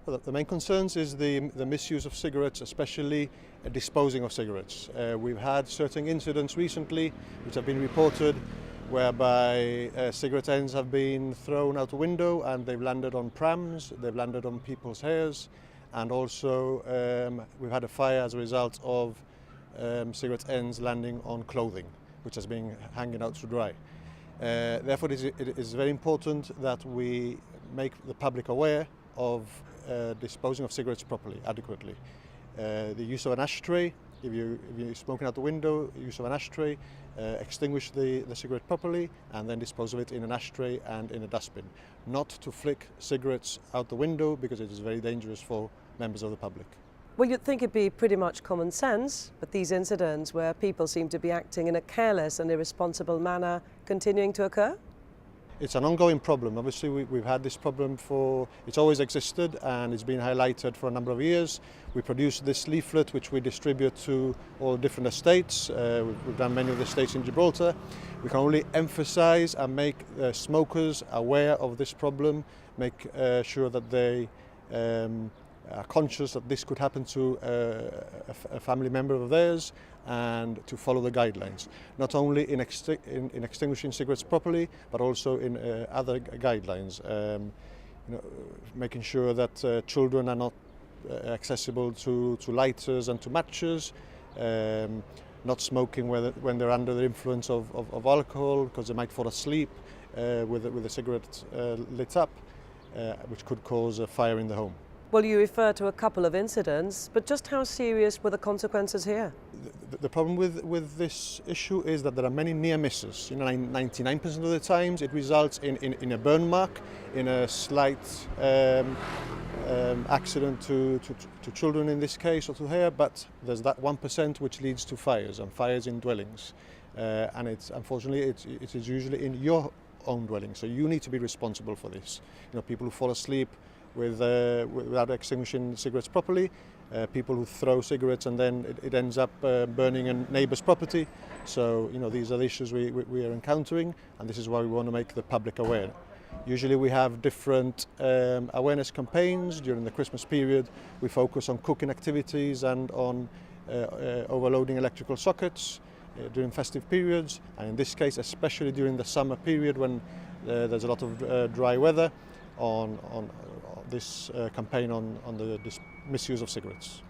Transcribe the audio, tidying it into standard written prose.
Well, the main concerns is the misuse of cigarettes, especially disposing of cigarettes. We've had certain incidents recently which have been reported whereby cigarette ends have been thrown out the window and they've landed on prams, they've landed on people's hairs, and also we've had a fire as a result of cigarette ends landing on clothing which has been hanging out to dry. Therefore it is very important that we make the public aware of disposing of cigarettes properly, adequately. The use of an ashtray, if you're smoking out the window, use of an ashtray, extinguish the cigarette properly and then dispose of it in an ashtray and in a dustbin. Not to flick cigarettes out the window because it is very dangerous for members of the public. Well, you'd think it'd be pretty much common sense, but these incidents where people seem to be acting in a careless and irresponsible manner continuing to occur? It's an ongoing problem. Obviously, we've had this problem it's always existed and it's been highlighted for a number of years. We produce this leaflet which we distribute to all different estates. We've done many of the estates in Gibraltar. We can only emphasize and make smokers aware of this problem, make sure that they are conscious that this could happen to a family member of theirs, and to follow the guidelines, not only in extinguishing cigarettes properly, but also in other guidelines. Making sure that children are not accessible to lighters and to matches, not smoking when they're under the influence of alcohol, because they might fall asleep with a cigarette lit up, which could cause a fire in the home. Well, you refer to a couple of incidents, but just how serious were the consequences here? The problem with this issue is that there are many near misses. 99% of the times it results in a burn mark, in a slight accident to children in this case, or to hair, but there's that 1% which leads to fires, and fires in dwellings. And unfortunately it is usually in your own dwelling, so you need to be responsible for this. People who fall asleep without extinguishing cigarettes properly, people who throw cigarettes and then it ends up burning a neighbour's property. So these are the issues we are encountering, and this is why we want to make the public aware. Usually we have different awareness campaigns during the Christmas period. We focus on cooking activities and on overloading electrical sockets during festive periods, and in this case especially during the summer period when there's a lot of dry weather, on this campaign on the misuse of cigarettes.